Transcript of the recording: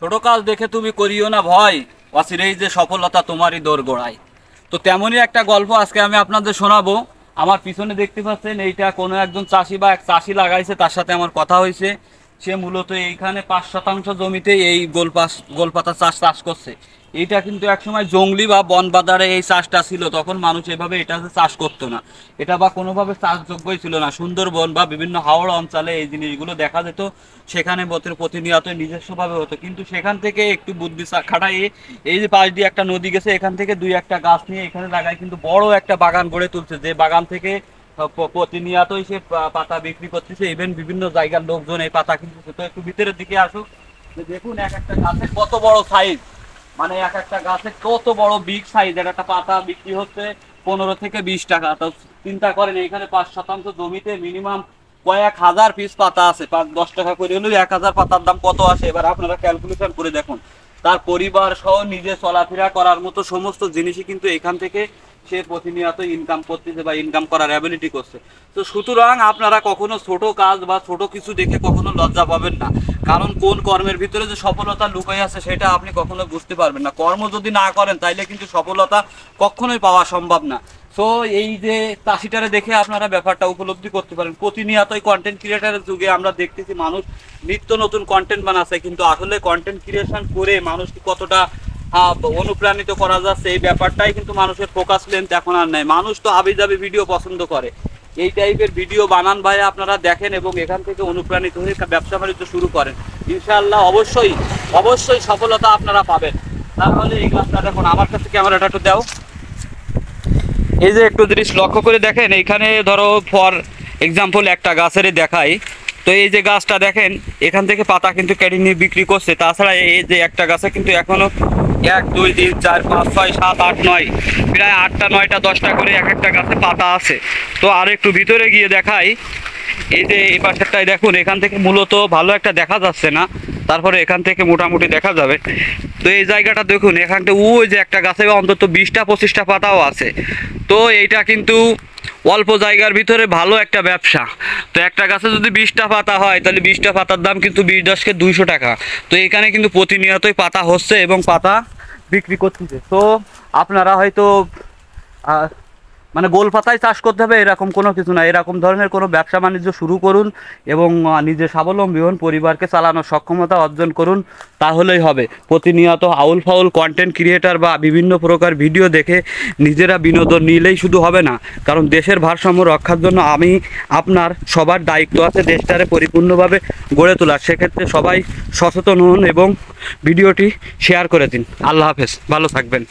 ছোট কাজ দেখে তুমি করিও না ভয়, অচিরেই যে সফলতা তোমারই দোরগোড়ায়। তো তেমনই একটা গল্প আজকে আমি আপনাদের শোনাবো। আমার পিছনে দেখতে পাচ্ছেন এইটা কোনো একজন চাষি বা এক চাষি লাগাইছে, তার সাথে আমার কথা হয়েছে। সে মূলত এইখানে 5% জমিতে এই গোলপাতা চাষ করছে। এইটা কিন্তু একসময় জঙ্গলি বা বন বাজারে এই চাষটা ছিল, তখন মানুষ এভাবে এটা চাষ করতো না, এটা বা কোনোভাবে চাষযোগ্যই ছিল না। সুন্দরবন বা বিভিন্ন হাওড় অঞ্চলে এই জিনিসগুলো দেখা যেত, সেখানে প্রতিনিয়ত নিজস্বভাবে হতো। কিন্তু সেখান থেকে একটু বুদ্ধি খাটাইয়ে এই যে পাশ দিয়ে একটা নদী গেছে, এখান থেকে 2-1টা গাছ নিয়ে এখানে লাগায় কিন্তু বড় একটা বাগান গড়ে তুলছে, যে বাগান থেকে প্রতিনিয়তই সে পাতা বিক্রি করতেছে। ইভেন বিভিন্ন জায়গার লোকজন এই পাতা কিনতেছে। তো একটু ভিতরের দিকে আসুক, দেখুন এক একটা গাছের কত বড় সাইজ, মানে এক একটা গাছের কত বড় বিগ সাইজ। একটা পাতা বিক্রি হচ্ছে 15 থেকে 20 টাকা। তো চিন্তা করেন এখানে 5% জমিতে মিনিমাম কয়েক হাজার পিস পাতা আছে। 5-10 টাকা করে হলে 1000 পাতার দাম কত আসে, এবার আপনারা ক্যালকুলেশন করে দেখুন। তার পরিবার সহ নিজে চলাফেরা করার মতো সমস্ত জিনিসই কিন্তু এখান থেকে সে প্রতিনিয়ত ইনকাম করতেছে বা ইনকাম করার অ্যাবিলিটি করছে। তো সুতরাং আপনারা কখনো ছোট কাজ বা ছোট কিছু দেখে কখনো লজ্জা পাবেন না, কারণ কোন কর্মের ভিতরে যে সফলতা লুকাই আছে সেটা আপনি কখনো বুঝতে পারবেন না। কর্ম যদি না করেন তাইলে কিন্তু সফলতা কখনোই পাওয়া সম্ভব না। সো এই যে চাষিটারে দেখে আপনারা ব্যাপারটা উপলব্ধি করতে পারেন। প্রতিনিয়তই কন্টেন্ট ক্রিয়েটারের যুগে আমরা দেখতেছি মানুষ নিত্য নতুন কন্টেন্ট বানাচ্ছে, কিন্তু আসলে কন্টেন্ট ক্রিয়েশন করে মানুষকে কতটা অনুপ্রাণিত করা যাচ্ছে এই ব্যাপারটাই কিন্তু মানুষের ফোকাস লেন্থ এখন আর নাই। মানুষ তো আবিজাবি ভিডিও পছন্দ করে, এই টাইপের ভিডিও বানান ভাই আপনারা দেখেন এবং এখান থেকে অনুপ্রাণিত হয়ে ব্যবসা বাণিজ্য শুরু করেন। ইনশাআল্লাহ অবশ্যই অবশ্যই সফলতা আপনারা পাবেন। তাহলে এই গাছটা দেখুন, আমার কাছে ক্যামেরাটা একটু দাও। এই যে একটু জিনিস লক্ষ্য করে দেখেন, এইখানে ধরো ফর এক্সাম্পল একটা গাছেরই দেখাই। তো এই যে গাছটা দেখেন, এখান থেকে পাতা কিন্তু কেটে নিয়ে বিক্রি করছে। তাছাড়া এই যে একটা গাছে কিন্তু এখনো 1 2 3 4 5 6 7 8 9 প্রায় 8টা 9টা 10টা করে এক একটা গাছে পাতা আছে। তো আর একটু ভিতরে গিয়ে দেখাই, এই যে এই পাশেরটাই দেখুন, এখান থেকে মূলত ভালো একটা দেখা যাচ্ছে না, তারপরে এখান থেকে মোটামুটি দেখা যাবে। তো এই জায়গাটা দেখুন, এখানটা ওই যে একটা গাছে অন্তত 20টা 25টা পাতাও আছে। তো এইটা কিন্তু অল্প জায়গার ভিতরে ভালো একটা ব্যবসা। তো একটা গাছে যদি 20টা পাতা হয় তাহলে 20টা পাতার দাম কিন্তু 20-10 200 টাকা। তো এখানে কিন্তু প্রতিনিয়তই পাতা হচ্ছে এবং পাতা বিক্রি করতেছে। তো আপনারা হয়তো মানে গোলপাতায় চাষ করতে হবে এরকম কোনো কিছু না, এরকম ধরনের কোনো ব্যবসা বাণিজ্য শুরু করুন এবং নিজে স্বাবলম্বী হন, পরিবারকে চালানোর সক্ষমতা অর্জন করুন, তাহলেই হবে। প্রতিনিয়ত আউল ফাউল কন্টেন্ট ক্রিয়েটার বা বিভিন্ন প্রকার ভিডিও দেখে নিজেরা বিনোদন নিলেই শুধু হবে না, কারণ দেশের ভারসাম্য রক্ষার জন্য আমি আপনার সবার দায়িত্ব আছে দেশটারে পরিপূর্ণভাবে গড়ে তোলার। সেক্ষেত্রে সবাই সচেতন হন এবং ভিডিওটি শেয়ার করে দিন। আল্লাহ হাফেজ, ভালো থাকবেন।